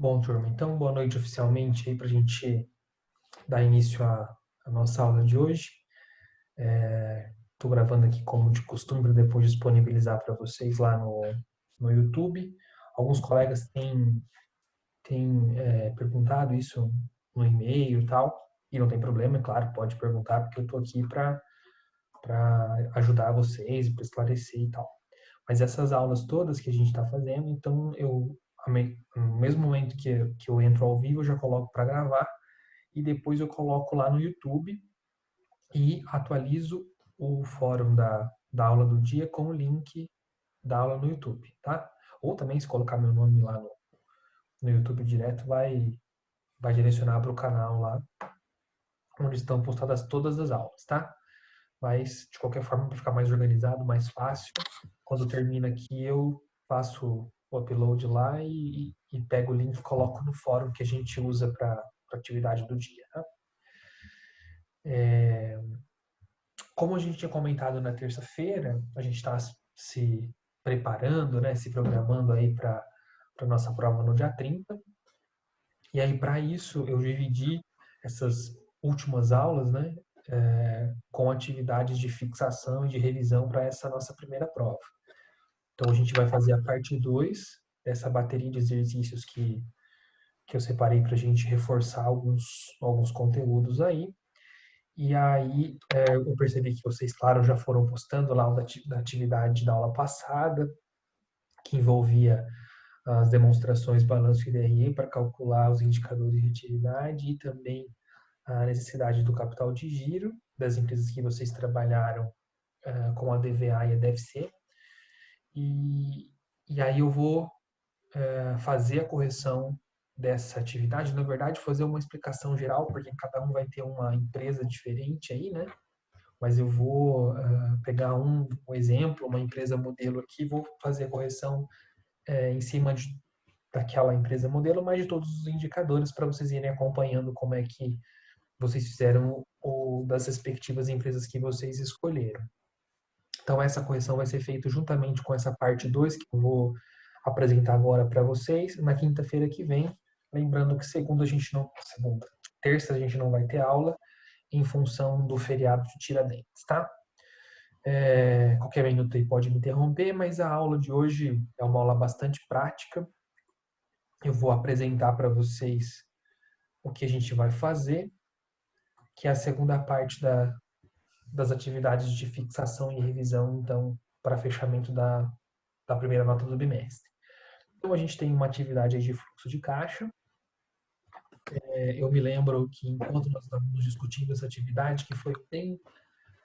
Bom, turma, então boa noite oficialmente aí para a gente dar início à nossa aula de hoje. Estou gravando aqui como de costume para depois disponibilizar para vocês lá no YouTube. Alguns colegas têm perguntado isso no e-mail e tal, e não tem problema, é claro, pode perguntar, porque eu estou aqui para ajudar vocês, para esclarecer e tal. Mas essas aulas todas que a gente está fazendo, então no mesmo momento que eu entro ao vivo, eu já coloco para gravar e depois eu coloco lá no YouTube e atualizo o fórum da aula do dia com o link da aula no YouTube, tá? Ou também, se colocar meu nome lá no YouTube direto, vai direcionar para o canal lá, onde estão postadas todas as aulas, tá? Mas, de qualquer forma, para ficar mais organizado, mais fácil, quando termina aqui, eu faço o upload lá e pego o link e coloco no fórum que a gente usa para a atividade do dia, tá? Como a gente tinha comentado na terça-feira, a gente está se preparando, né, se programando aí para a nossa prova no dia 30. E aí, para isso, eu dividi essas últimas aulas, né, com atividades de fixação e de revisão para essa nossa primeira prova. Então, a gente vai fazer a parte 2 dessa bateria de exercícios que eu separei para a gente reforçar alguns conteúdos aí. E aí, eu percebi que vocês, claro, já foram postando lá da atividade da aula passada, que envolvia as demonstrações balanço e DRE para calcular os indicadores de atividade e também a necessidade do capital de giro das empresas que vocês trabalharam com a DVA e a DFC. E aí eu vou fazer a correção dessa atividade, na verdade, fazer uma explicação geral, porque cada um vai ter uma empresa diferente aí, né? Mas eu vou pegar um exemplo, uma empresa modelo aqui, vou fazer a correção em cima daquela empresa modelo, mas de todos os indicadores para vocês irem acompanhando como é que vocês fizeram ou das respectivas empresas que vocês escolheram. Então essa correção vai ser feita juntamente com essa parte 2 que eu vou apresentar agora para vocês na quinta-feira que vem, lembrando que terça a gente não vai ter aula em função do feriado de Tiradentes, tá? Qualquer minuto aí pode me interromper, mas a aula de hoje é uma aula bastante prática. Eu vou apresentar para vocês o que a gente vai fazer, que é a segunda parte das atividades de fixação e revisão, então, para fechamento da primeira nota do bimestre. Então, a gente tem uma atividade aí de fluxo de caixa. Eu me lembro que enquanto nós estávamos discutindo essa atividade, que foi bem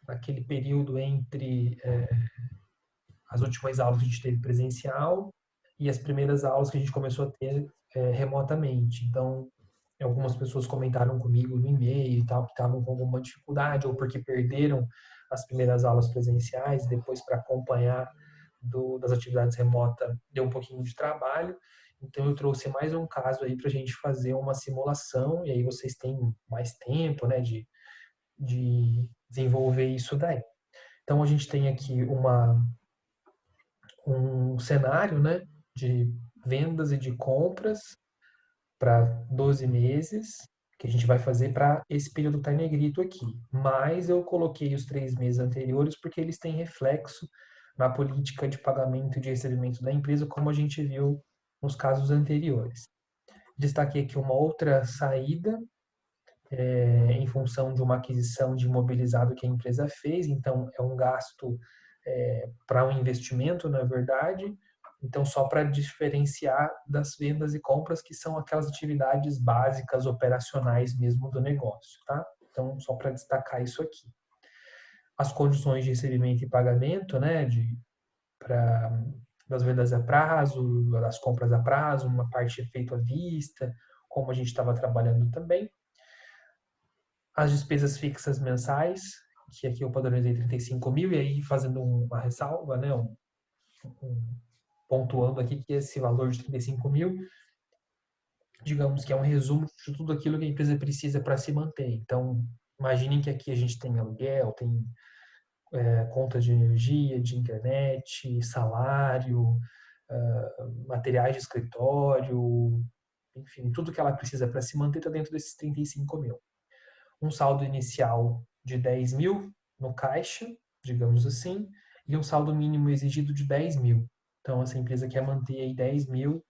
naquele período entre as últimas aulas que a gente teve presencial e as primeiras aulas que a gente começou a ter remotamente. Então, algumas pessoas comentaram comigo no e-mail e tal, que estavam com alguma dificuldade, ou porque perderam as primeiras aulas presenciais, depois para acompanhar das atividades remotas deu um pouquinho de trabalho. Então, eu trouxe mais um caso aí para a gente fazer uma simulação, e aí vocês têm mais tempo, né, de desenvolver isso daí. Então, a gente tem aqui um cenário, né, de vendas e de compras para 12 meses, que a gente vai fazer para esse período que está em negrito aqui. Mas eu coloquei os 3 meses anteriores porque eles têm reflexo na política de pagamento e de recebimento da empresa, como a gente viu nos casos anteriores. Destaquei aqui uma outra saída em função de uma aquisição de imobilizado que a empresa fez, então é um gasto para um investimento, na verdade, então só para diferenciar das vendas e compras, que são aquelas atividades básicas, operacionais mesmo do negócio, tá? Então, só para destacar isso aqui. As condições de recebimento e pagamento, né, pra, das vendas a prazo, das compras a prazo, uma parte é feita à vista, como a gente estava trabalhando também. As despesas fixas mensais, que aqui eu padronizei 35 mil, e aí fazendo uma ressalva, né, pontuando aqui que esse valor de 35 mil, digamos que é um resumo de tudo aquilo que a empresa precisa para se manter. Então, imaginem que aqui a gente tem aluguel, tem contas de energia, de internet, salário, materiais de escritório, enfim, tudo que ela precisa para se manter está dentro desses 35 mil. Um saldo inicial de 10 mil no caixa, digamos assim, e um saldo mínimo exigido de 10 mil. Então, essa empresa quer manter aí 10 mil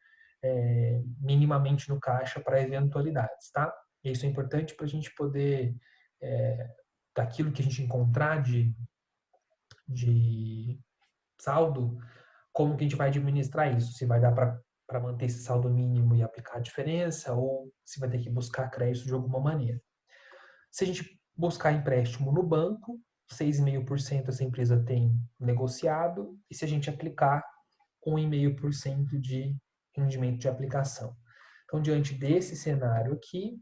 minimamente no caixa para eventualidades, tá? E isso é importante para a gente poder, daquilo que a gente encontrar de saldo, como que a gente vai administrar isso? Se vai dar para manter esse saldo mínimo e aplicar a diferença, ou se vai ter que buscar crédito de alguma maneira. Se a gente buscar empréstimo no banco, 6,5% essa empresa tem negociado, e se a gente aplicar 1,5% de rendimento de aplicação. Então, diante desse cenário aqui,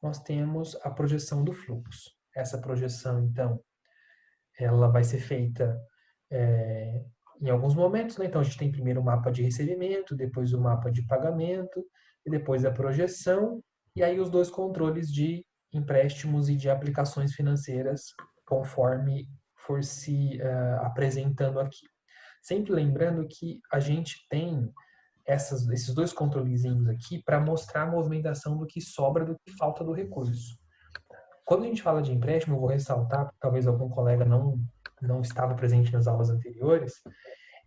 nós temos a projeção do fluxo. Essa projeção, então, ela vai ser feita em alguns momentos, né? Então, a gente tem primeiro o mapa de recebimento, depois o mapa de pagamento, e depois a projeção, e aí os dois controles de empréstimos e de aplicações financeiras, conforme for se apresentando aqui. Sempre lembrando que a gente tem esses dois controlezinhos aqui para mostrar a movimentação do que sobra, do que falta do recurso. Quando a gente fala de empréstimo, eu vou ressaltar, porque talvez algum colega não estava presente nas aulas anteriores,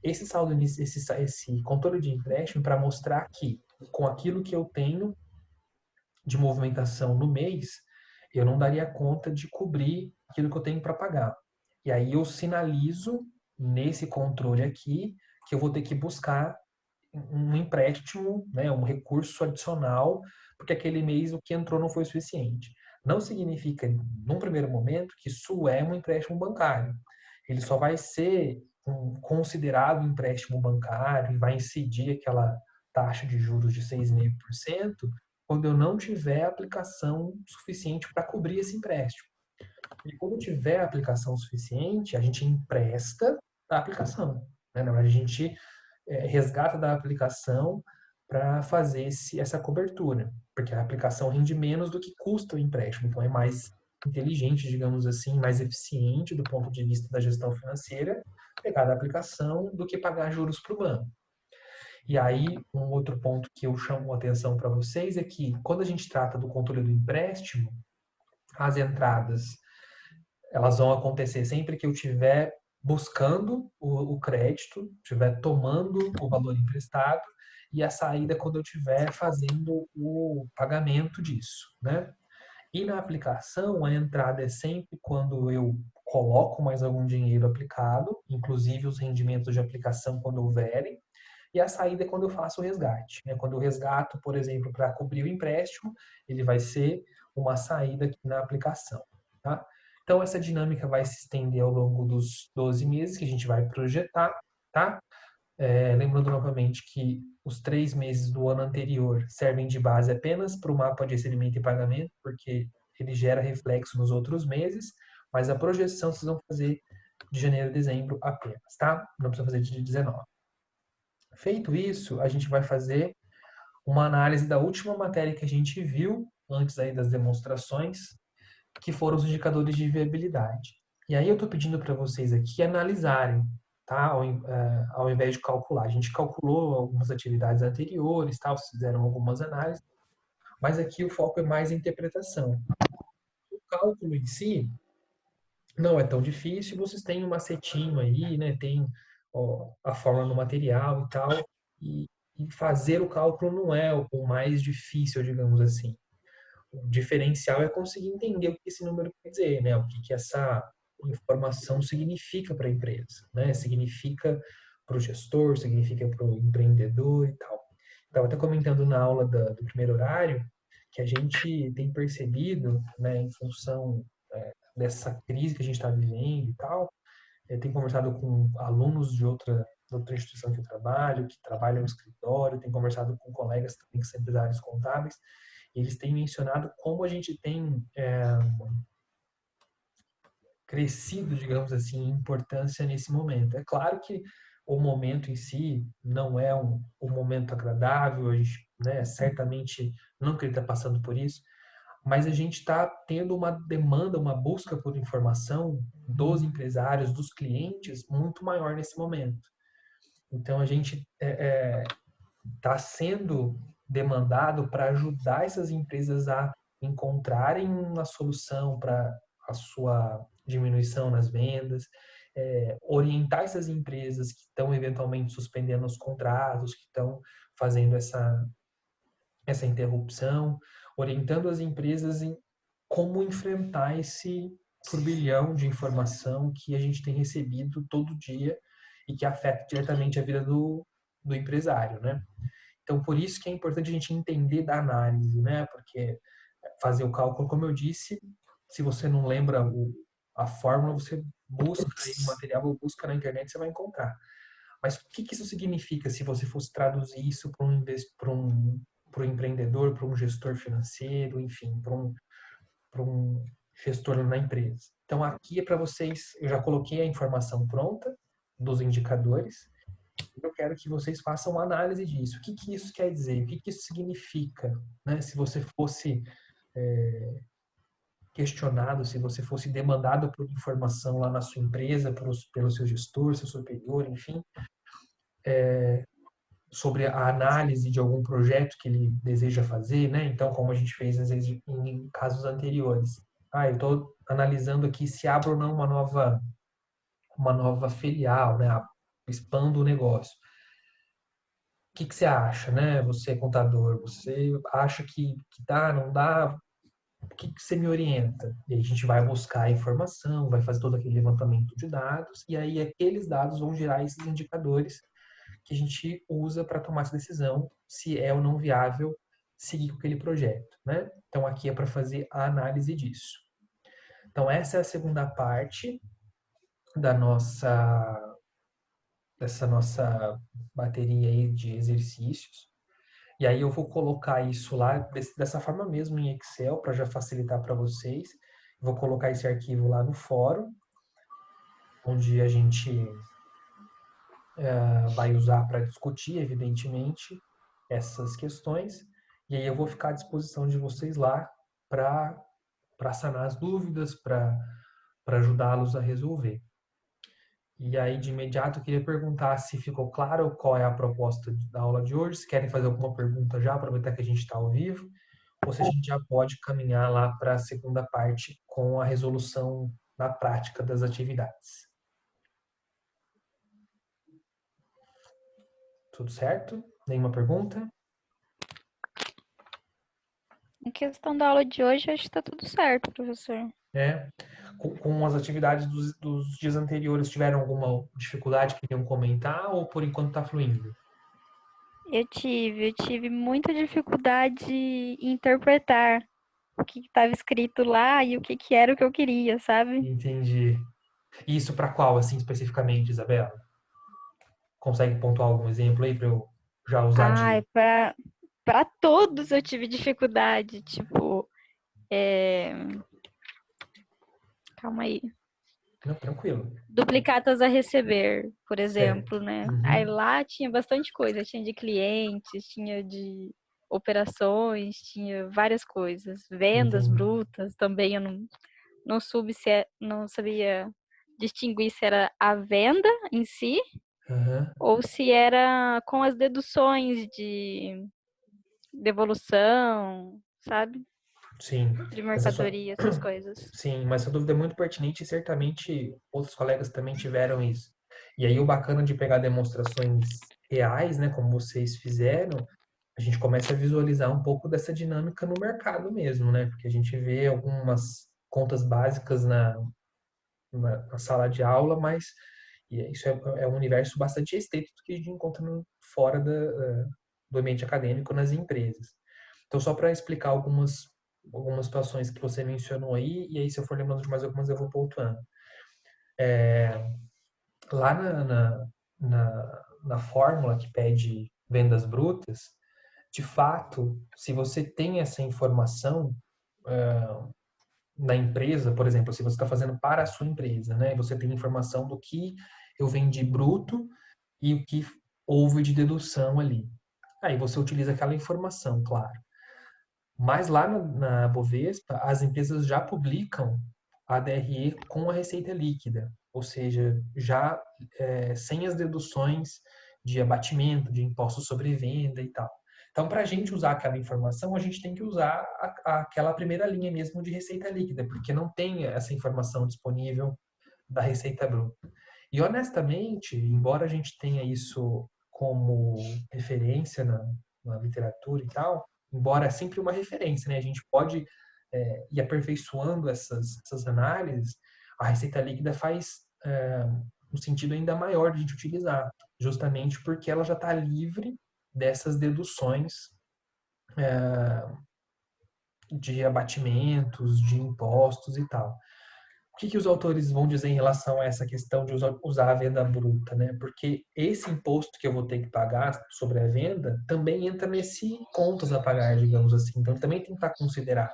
esse saldo, esse controle de empréstimo para mostrar que com aquilo que eu tenho de movimentação no mês, eu não daria conta de cobrir aquilo que eu tenho para pagar. E aí eu sinalizo nesse controle aqui que eu vou ter que buscar um empréstimo, né, um recurso adicional, porque aquele mês o que entrou não foi suficiente. Não significa, num primeiro momento, que isso é um empréstimo bancário. Ele só vai ser considerado um empréstimo bancário e vai incidir aquela taxa de juros de 6,5% quando eu não tiver aplicação suficiente para cobrir esse empréstimo. E quando tiver aplicação suficiente, a gente empresta a aplicação. Né? Na verdade, a gente resgata da aplicação para fazer essa cobertura, porque a aplicação rende menos do que custa o empréstimo, então é mais inteligente, digamos assim, mais eficiente do ponto de vista da gestão financeira, pegar da aplicação do que pagar juros para o banco. E aí, um outro ponto que eu chamo a atenção para vocês é que, quando a gente trata do controle do empréstimo, as entradas elas vão acontecer sempre que eu estiver buscando o crédito, estiver tomando o valor emprestado, e a saída quando eu estiver fazendo o pagamento disso, né? E na aplicação, a entrada é sempre quando eu coloco mais algum dinheiro aplicado, inclusive os rendimentos de aplicação quando houverem, e a saída é quando eu faço o resgate. Né? Quando eu resgato, por exemplo, para cobrir o empréstimo, ele vai ser uma saída aqui na aplicação. Tá? Então, essa dinâmica vai se estender ao longo dos 12 meses que a gente vai projetar. Tá? Lembrando novamente que os 3 meses do ano anterior servem de base apenas para o mapa de recebimento e pagamento, porque ele gera reflexo nos outros meses, mas a projeção vocês vão fazer de janeiro a dezembro apenas, tá? Não precisa fazer de 19. Feito isso, a gente vai fazer uma análise da última matéria que a gente viu antes aí das demonstrações, que foram os indicadores de viabilidade. E aí eu estou pedindo para vocês aqui analisarem, tá? Ao invés de calcular. A gente calculou algumas atividades anteriores, tá? Vocês fizeram algumas análises, mas aqui o foco é mais em interpretação. O cálculo em si não é tão difícil, vocês têm um macetinho aí, né? Tem a fórmula no material e tal, e, e fazer o cálculo não é o mais difícil, digamos assim. O diferencial é conseguir entender o que esse número quer dizer, né? O que essa informação significa para a empresa, né? Significa para o gestor, significa para o empreendedor e tal. Estava até comentando na aula do primeiro horário que a gente tem percebido, né, em função dessa crise que a gente está vivendo e tal, tem conversado com alunos de outra instituição que eu trabalho, que trabalham no escritório, tem conversado com colegas também que são empresários contábeis, e eles têm mencionado como a gente tem crescido, digamos assim, em importância nesse momento. É claro que o momento em si não é um momento agradável, a gente, né, certamente não que ele está passando por isso, mas a gente está tendo uma demanda, uma busca por informação dos empresários, dos clientes, muito maior nesse momento. Então, a gente está sendo demandado para ajudar essas empresas a encontrarem uma solução para a sua diminuição nas vendas, orientar essas empresas que estão eventualmente suspendendo os contratos, que estão fazendo essa interrupção, orientando as empresas em como enfrentar esse turbilhão de informação que a gente tem recebido todo dia e que afeta diretamente a vida do empresário, né? Então, por isso que é importante a gente entender da análise, né? Porque fazer o cálculo, como eu disse, se você não lembra a fórmula, você busca aí o material ou busca na internet, você vai encontrar. Mas o que que isso significa se você fosse traduzir isso para um empreendedor, para um gestor financeiro, enfim, para um gestor na empresa? Então, aqui é para vocês, eu já coloquei a informação pronta dos indicadores, eu quero que vocês façam uma análise disso. O que que isso quer dizer? O que que isso significa? Né? Se você fosse questionado, se você fosse demandado por informação lá na sua empresa, pelo seu gestor, seu superior, enfim, sobre a análise de algum projeto que ele deseja fazer, né? Então, como a gente fez às vezes em casos anteriores. Eu estou analisando aqui se abro ou não uma nova filial, né? Expando o negócio. O que que você acha, né? Você é contador, você acha que dá, não dá? O que que você me orienta? E aí a gente vai buscar a informação, vai fazer todo aquele levantamento de dados, e aí aqueles dados vão gerar esses indicadores que a gente usa para tomar essa decisão se é ou não viável seguir com aquele projeto, né? Então aqui é para fazer a análise disso. Então essa é a segunda parte da dessa nossa bateria aí de exercícios. E aí eu vou colocar isso lá dessa forma mesmo em Excel para já facilitar para vocês. Vou colocar esse arquivo lá no fórum, onde a gente vai usar para discutir, evidentemente, essas questões. E aí eu vou ficar à disposição de vocês lá para sanar as dúvidas, para ajudá-los a resolver. E aí, de imediato, eu queria perguntar se ficou claro qual é a proposta da aula de hoje. Se querem fazer alguma pergunta já, aproveitar que a gente está ao vivo, ou se a gente já pode caminhar lá para a segunda parte com a resolução na prática das atividades. Tudo certo? Nenhuma pergunta? Em questão da aula de hoje, acho que está tudo certo, professor. É. Com as atividades dos dias anteriores, tiveram alguma dificuldade que queriam comentar ou por enquanto está fluindo? Eu tive muita dificuldade em interpretar o que estava escrito lá e o que era o que eu queria, sabe? Entendi. E isso para qual, assim, especificamente, Isabela? Consegue pontuar algum exemplo aí para eu já usar Ai, de... para todos eu tive dificuldade, tipo, calma aí. Não, tranquilo. Duplicatas a receber, por Certo. exemplo, né? Aí Uhum. lá tinha bastante coisa, tinha de clientes, tinha de operações, tinha várias coisas. Vendas Entendi. brutas também eu não soube não sabia distinguir se era a venda em si Aham. ou se era com as deduções de devolução, sabe? Sim. De Essa sua... mercadoria, essas coisas. Sim, mas essa dúvida é muito pertinente e certamente outros colegas também tiveram isso. E aí o bacana de pegar demonstrações reais, né, como vocês fizeram, a gente começa a visualizar um pouco dessa dinâmica no mercado mesmo, né? Porque a gente vê algumas contas básicas na sala de aula, mas isso é um universo bastante restrito que a gente encontra fora do ambiente acadêmico nas empresas. Então, só para explicar algumas situações que você mencionou aí, e aí se eu for lembrando de mais algumas eu vou pontuando. Lá na fórmula que pede vendas brutas, de fato, se você tem essa informação na empresa, por exemplo, se você está fazendo para a sua empresa, né, você tem informação do que eu vendi bruto e o que houve de dedução ali. Aí você utiliza aquela informação, claro. Mas lá na Bovespa, as empresas já publicam a DRE com a receita líquida, ou seja, já sem as deduções de abatimento, de impostos sobre venda e tal. Então, para a gente usar aquela informação, a gente tem que usar aquela primeira linha mesmo de receita líquida, porque não tem essa informação disponível da receita bruta. E honestamente, embora a gente tenha isso como referência na literatura e tal, embora é sempre uma referência, né? A gente pode ir aperfeiçoando essas análises, a receita líquida faz um sentido ainda maior de a gente utilizar, justamente porque ela já está livre dessas deduções de abatimentos, de impostos e tal. O que os autores vão dizer em relação a essa questão de usar a venda bruta, né? Porque esse imposto que eu vou ter que pagar sobre a venda também entra nesse contas a pagar, digamos assim. Então, também tem que estar considerado.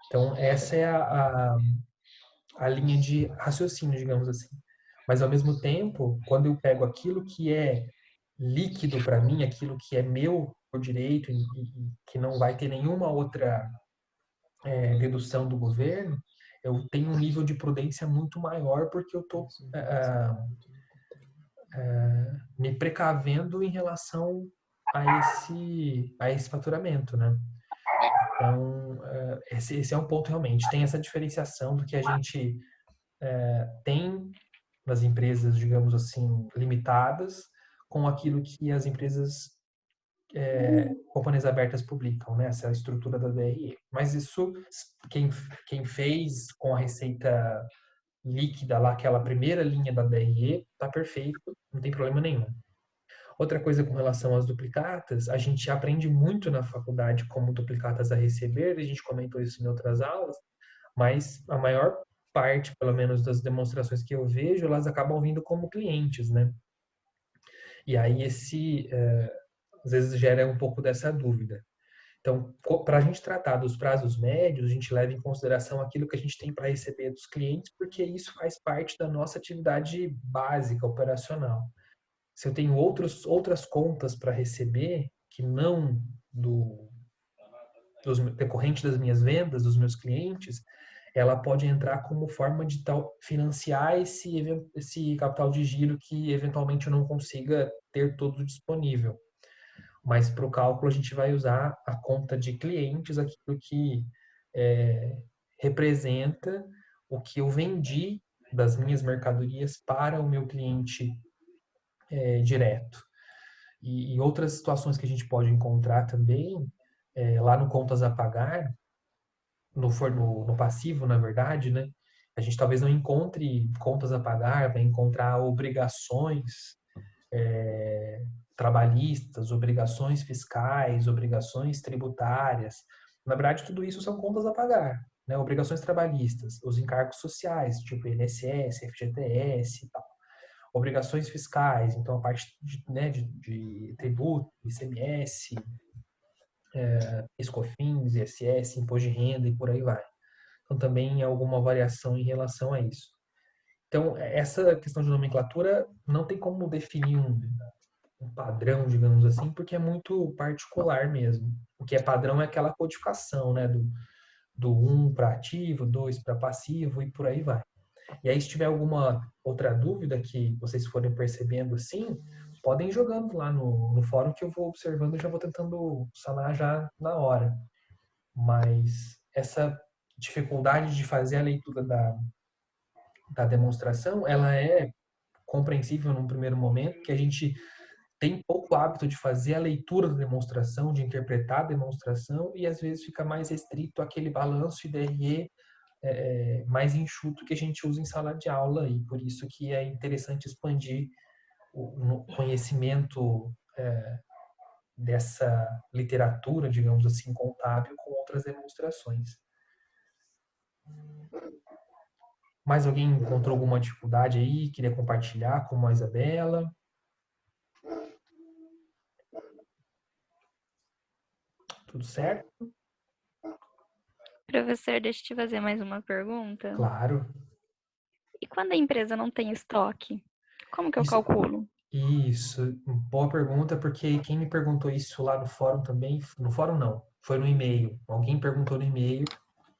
Então, essa é a linha de raciocínio, digamos assim. Mas, ao mesmo tempo, quando eu pego aquilo que é líquido para mim, aquilo que é meu por direito e que não vai ter nenhuma outra dedução do governo, eu tenho um nível de prudência muito maior porque eu estou me precavendo em relação a esse faturamento, né? Então, esse é um ponto realmente. Tem essa diferenciação do que a gente tem nas empresas, digamos assim, limitadas, com aquilo que as empresas companhias abertas publicam, né? Essa estrutura da DRE. Mas isso, quem fez com a receita líquida lá, aquela primeira linha da DRE, tá perfeito, não tem problema nenhum. Outra coisa com relação às duplicatas, a gente aprende muito na faculdade como duplicatas a receber, a gente comentou isso em outras aulas, mas a maior parte, pelo menos das demonstrações que eu vejo, elas acabam vindo como clientes, né? E aí às vezes gera um pouco dessa dúvida. Então, para a gente tratar dos prazos médios, a gente leva em consideração aquilo que a gente tem para receber dos clientes, porque isso faz parte da nossa atividade básica, operacional. Se eu tenho outras contas para receber, que não decorrente das minhas vendas, dos meus clientes, ela pode entrar como forma de financiar esse capital de giro que eventualmente eu não consiga ter todo disponível. Mas para o cálculo a gente vai usar a conta de clientes, aquilo que representa o que eu vendi das minhas mercadorias para o meu cliente direto. E outras situações que a gente pode encontrar também, lá no contas a pagar, no passivo, na verdade, né? A gente talvez não encontre contas a pagar, vai encontrar obrigações trabalhistas, obrigações fiscais, obrigações tributárias. Na verdade, tudo isso são contas a pagar, né? Obrigações trabalhistas, os encargos sociais, tipo INSS, FGTS e tal. Obrigações fiscais, então a parte de tributo, ICMS, ESCOFINS, ISS, imposto de renda e por aí vai. Então também há alguma variação em relação a isso. Então, essa questão de nomenclatura não tem como definir um padrão, digamos assim, porque é muito particular mesmo. O que é padrão é aquela codificação, né? Do 1 para ativo, 2 para passivo e por aí vai. E aí, se tiver alguma outra dúvida que vocês forem percebendo assim, podem ir jogando lá no fórum que eu vou observando e já vou tentando sanar já na hora. Mas essa dificuldade de fazer a leitura da demonstração, ela é compreensível num primeiro momento, que a gente tem pouco hábito de fazer a leitura da demonstração, de interpretar a demonstração, e às vezes fica mais restrito àquele balanço IDRE mais enxuto que a gente usa em sala de aula, e por isso que é interessante expandir o conhecimento dessa literatura, digamos assim, contábil com outras demonstrações. Mais alguém encontrou alguma dificuldade aí? Queria compartilhar com a Isabela? Tudo certo? Professor, deixa eu te fazer mais uma pergunta. Claro. E quando a empresa não tem estoque, como que eu Isso, calculo? isso, boa pergunta, porque quem me perguntou isso lá no fórum também, no fórum não, foi no e-mail. Alguém perguntou no e-mail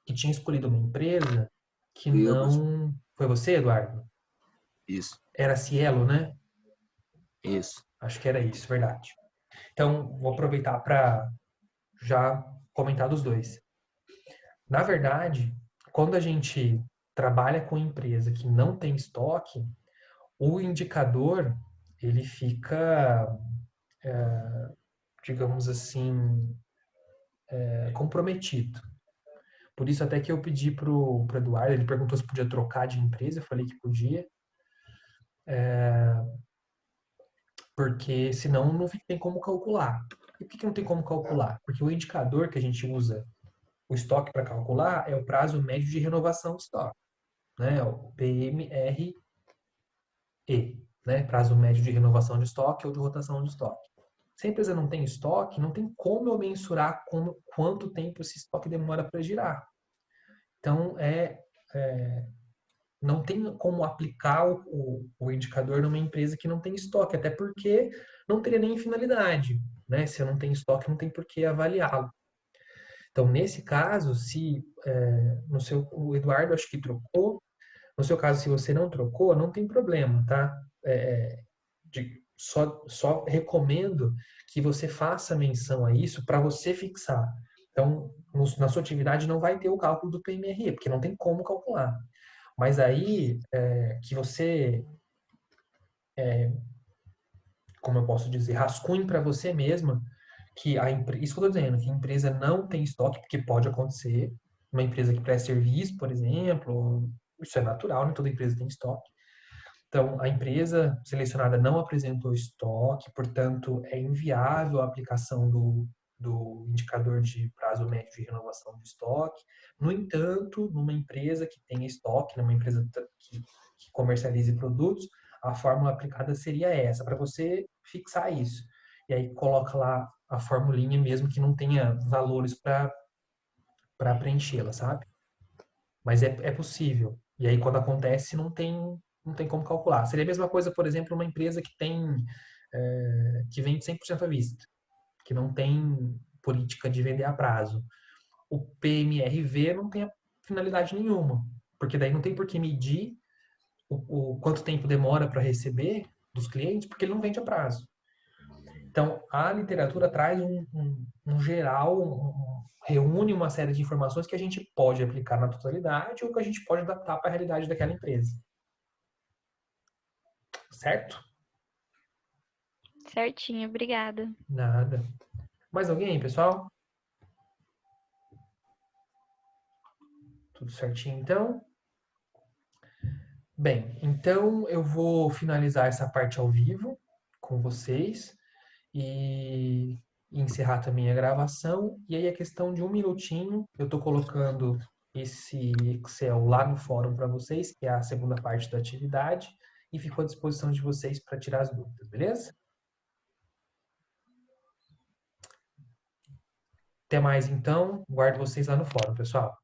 que tinha escolhido uma empresa que Eu, professor. não. Foi você, Eduardo? Isso, Era Cielo, né? isso. Acho que era isso, verdade. Então, vou aproveitar para já comentar dos dois. Na verdade, quando a gente trabalha com empresa que não tem estoque, o indicador ele fica, digamos assim, comprometido. Por isso até que eu pedi pro Eduardo, ele perguntou se podia trocar de empresa, eu falei que podia, porque senão não tem como calcular. E por que não tem como calcular? Porque o indicador que a gente usa o estoque para calcular é o prazo médio de renovação do estoque, né? O PMRE, né? Prazo médio de renovação de estoque ou de rotação de estoque. Se a empresa não tem estoque, não tem como eu mensurar quanto tempo esse estoque demora para girar. Então, não tem como aplicar o indicador numa empresa que não tem estoque, até porque não teria nem finalidade, né? Se eu não tenho estoque, não tem por que avaliá-lo. Então, nesse caso, se o Eduardo acho que trocou, no seu caso, se você não trocou, não tem problema, tá? Só recomendo que você faça menção a isso para você fixar. Então, na sua atividade não vai ter o cálculo do PMRE, porque não tem como calcular. Mas aí que você, como eu posso dizer, rascunhe para você mesma que isso que eu estou dizendo, que a empresa não tem estoque, porque pode acontecer, uma empresa que presta serviço, por exemplo, isso é natural, nem toda empresa tem estoque. Então, a empresa selecionada não apresentou estoque, portanto, é inviável a aplicação do indicador de prazo médio de renovação de estoque. No entanto, numa empresa que tenha estoque, numa empresa que comercialize produtos, a fórmula aplicada seria essa, para você fixar isso. E aí coloca lá a formulinha mesmo que não tenha valores para preenchê-la, sabe? Mas é possível. E aí, quando acontece, não tem como calcular. Seria a mesma coisa, por exemplo, uma empresa que vende 100% à vista, que não tem política de vender a prazo. O PMRV não tem finalidade nenhuma, porque daí não tem por que medir o quanto tempo demora para receber dos clientes, porque ele não vende a prazo. Então, a literatura traz um geral, reúne uma série de informações que a gente pode aplicar na totalidade ou que a gente pode adaptar para a realidade daquela empresa. Certo? Certinho, obrigada. Nada. Mais alguém, pessoal? Tudo certinho, então? Bem, então eu vou finalizar essa parte ao vivo com vocês e encerrar também a gravação. E aí, a questão de um minutinho, eu estou colocando esse Excel lá no fórum para vocês, que é a segunda parte da atividade, e fico à disposição de vocês para tirar as dúvidas, beleza? Até mais então, guardo vocês lá no fórum, pessoal.